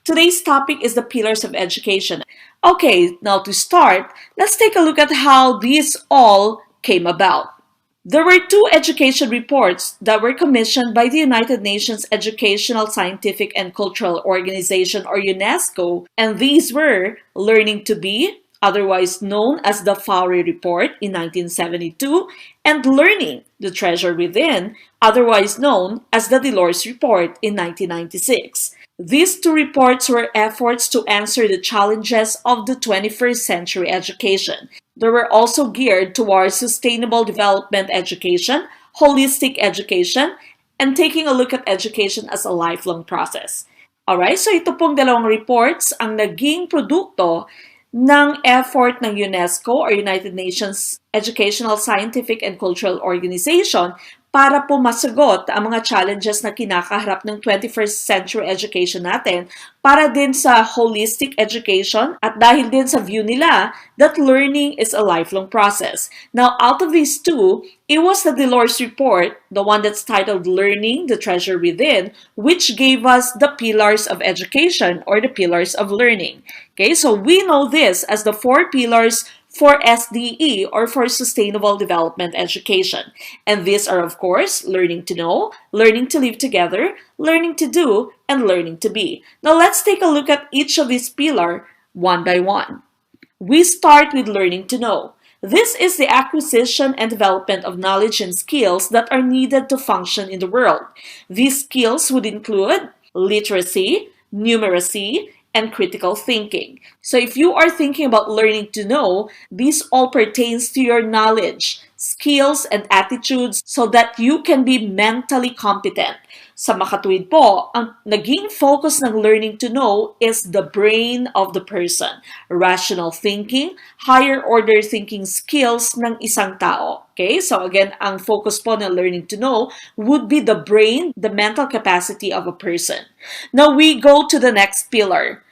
Today's topic is the pillars of education. Okay, now to start, let's take a look at how these all came about. There were two education reports that were commissioned by the United Nations Educational, Scientific, and Cultural Organization, or UNESCO, and these were Learning to Be, otherwise known as the Fowry Report in 1972, and Learning, the Treasure Within, otherwise known as the Delors Report in 1996. These two reports were efforts to answer the challenges of the 21st century education. They were also geared towards sustainable development education, holistic education, and taking a look at education as a lifelong process. Alright, so ito pong dalawang reports ang naging produkto ng effort ng UNESCO or United Nations Educational, Scientific, and Cultural Organization para po masagot ang mga challenges na kinakaharap ng 21st century education natin para din sa holistic education at dahil din sa view nila that learning is a lifelong process. Now, out of these two, it was the Delors Report, the one that's titled Learning, the Treasure Within, which gave us the pillars of education or the pillars of learning. Okay, so we know this as the 4 pillars for SDE or for Sustainable Development Education. And these are, of course, learning to know, learning to live together, learning to do, and learning to be. Now let's take a look at each of these pillars one by one. We start with learning to know. This is the acquisition and development of knowledge and skills that are needed to function in the world. These skills would include literacy, numeracy, and critical thinking. So if you are thinking about learning to know, this all pertains to your knowledge, skills, and attitudes so that you can be mentally competent. Sa makatuwid po, ang naging focus ng learning to know is the brain of the person, rational thinking, higher order thinking skills ng isang tao. Okay, so again, ang focus po ng learning to know would be the brain, the mental capacity of a person. Now we go to the next pillar.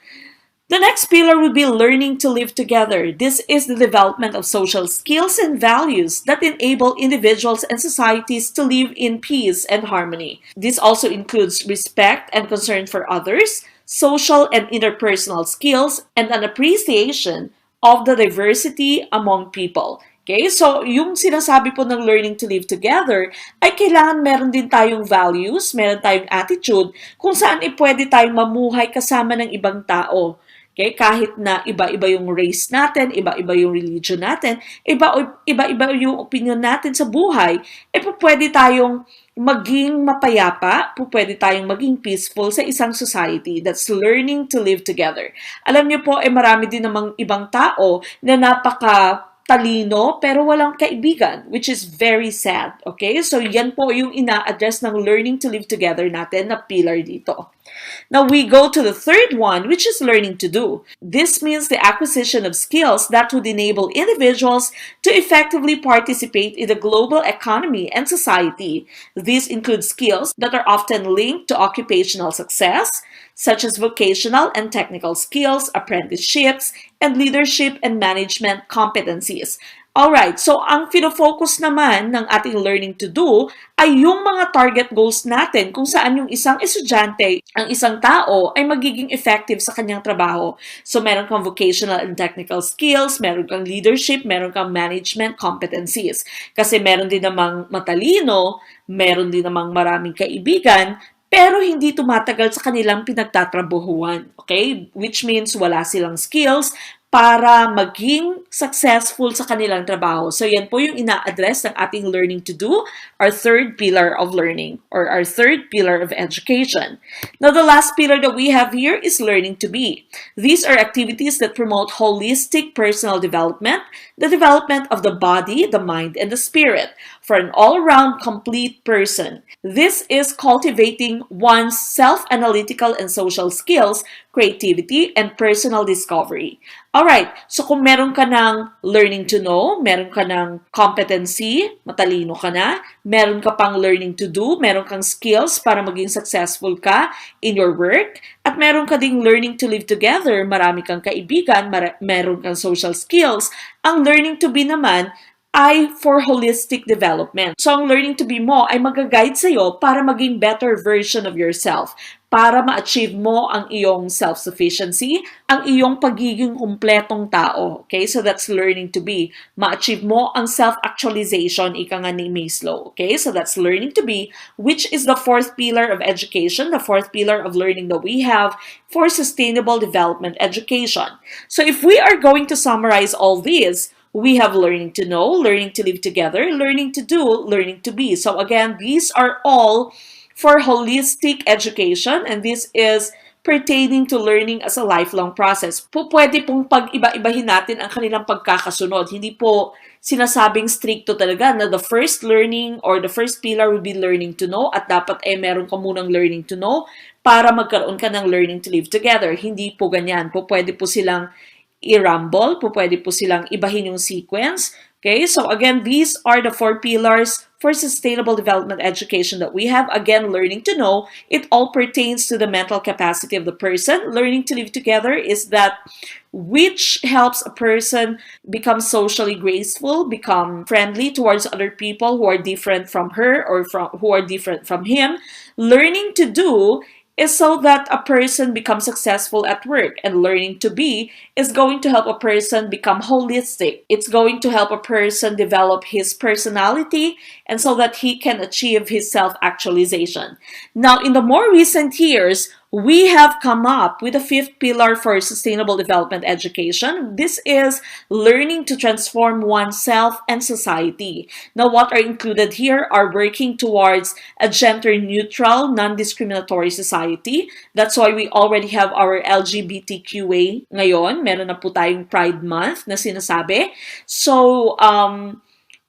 The next pillar would be learning to live together. This is the development of social skills and values that enable individuals and societies to live in peace and harmony. This also includes respect and concern for others, social and interpersonal skills, and an appreciation of the diversity among people. Okay, so yung sinasabi po ng learning to live together ay kailangan meron din tayong values, meron tayong attitude kung saan pwede tayong mamuhay kasama ng ibang tao. Okay, kahit na iba-iba yung race natin, iba-iba yung religion natin, iba-iba yung opinion natin sa buhay, pwede tayong maging mapayapa, pwede tayong maging peaceful sa isang society that's learning to live together. Alam niyo po, marami din namang ibang tao na talino pero walang kaibigan, which is very sad. Okay? So yan po yung ina-address ng learning to live together natin na pillar dito. Now we go to the third one, which is learning to do. This means the acquisition of skills that would enable individuals to effectively participate in the global economy and society. These include skills that are often linked to occupational success, such as vocational and technical skills, apprenticeships, and leadership and management competencies. Alright, so ang fino-focus naman ng ating learning to do ay yung mga target goals natin kung saan yung isang estudyante, ang isang tao ay magiging effective sa kanyang trabaho. So meron kang vocational and technical skills, meron kang leadership, meron kang management competencies. Kasi meron din namang matalino, meron din namang maraming kaibigan, pero hindi tumatagal sa kanilang pinagtatrabahuan. Okay? Which means wala silang skills para maging successful sa kanilang trabaho. So yan po yung ina-address ng ating learning to do, our third pillar of learning or our third pillar of education. Now the last pillar that we have here is learning to be. These are activities that promote holistic personal development, the development of the body, the mind, and the spirit for an all-around complete person. This is cultivating one's self-analytical and social skills, creativity, and personal discovery. Alright, so kung meron ka ng learning to know, meron ka ng competency, matalino ka na, meron ka pang learning to do, meron kang skills para maging successful ka in your work, at meron ka ding learning to live together, marami kang kaibigan, meron kang social skills, ang learning to be naman ay for holistic development. So ang learning to be mo ay mag-guide sa'yo para maging better version of yourself, para ma-achieve mo ang iyong self-sufficiency, ang iyong pagiging kumpletong tao. Okay? So that's learning to be. Ma-achieve mo ang self-actualization, ika nga ni Maslow. Okay? So that's learning to be, which is the fourth pillar of education, the fourth pillar of learning that we have for sustainable development education. So if we are going to summarize all these, we have learning to know, learning to live together, learning to do, learning to be. So again, these are all for holistic education, and this is pertaining to learning as a lifelong process. Pwede pong pag-iba-ibahin natin ang kanilang pagkakasunod. Hindi po sinasabing stricto talaga na the first learning or the first pillar will be learning to know at dapat meron ka munang learning to know para magkaroon ka ng learning to live together. Hindi po ganyan. Pwede po silang i-rumble, pwede po silang ibahin yung sequence. Okay, so again, these are the four pillars for sustainable development education that we have. Again, learning to know, it all pertains to the mental capacity of the person. Learning to live together is that which helps a person become socially graceful, become friendly towards other people who are different from her or who are different from him. Learning to do is so that a person becomes successful at work, and learning to be is going to help a person become holistic. It's going to help a person develop his personality and so that he can achieve his self-actualization. Now, in the more recent years, we have come up with a fifth pillar for sustainable development education. This is learning to transform oneself and society. Now, what are included here are working towards a gender-neutral, non-discriminatory society. That's why we already have our LGBTQA ngayon. Meron na po tayong Pride Month na sinasabi. So,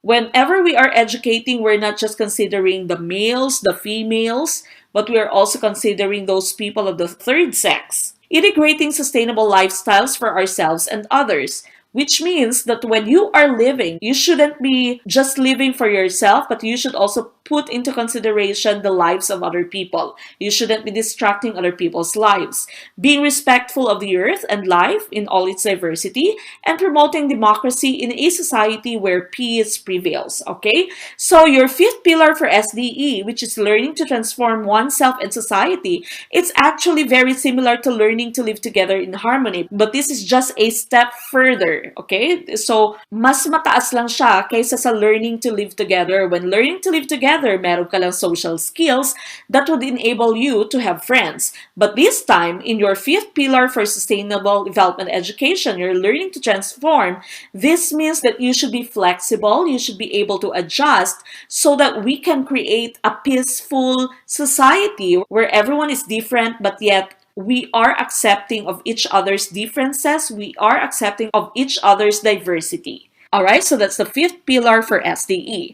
whenever we are educating, we're not just considering the males, the females, but we are also considering those people of the third sex. Integrating sustainable lifestyles for ourselves and others, which means that when you are living, you shouldn't be just living for yourself, but you should also put into consideration the lives of other people. You shouldn't be distracting other people's lives. Being respectful of the earth and life in all its diversity, and promoting democracy in a society where peace prevails. Okay? So your fifth pillar for SDE, which is learning to transform oneself and society, it's actually very similar to learning to live together in harmony, but this is just a step further. Okay? So, mas mataas lang siya kaysa sa learning to live together. When learning to live together, meron ka lang social skills that would enable you to have friends. But this time, in your fifth pillar for sustainable development education, you're learning to transform. This means that you should be flexible, you should be able to adjust so that we can create a peaceful society where everyone is different but yet we are accepting of each other's differences, we are accepting of each other's diversity. Alright, so that's the fifth pillar for SDE.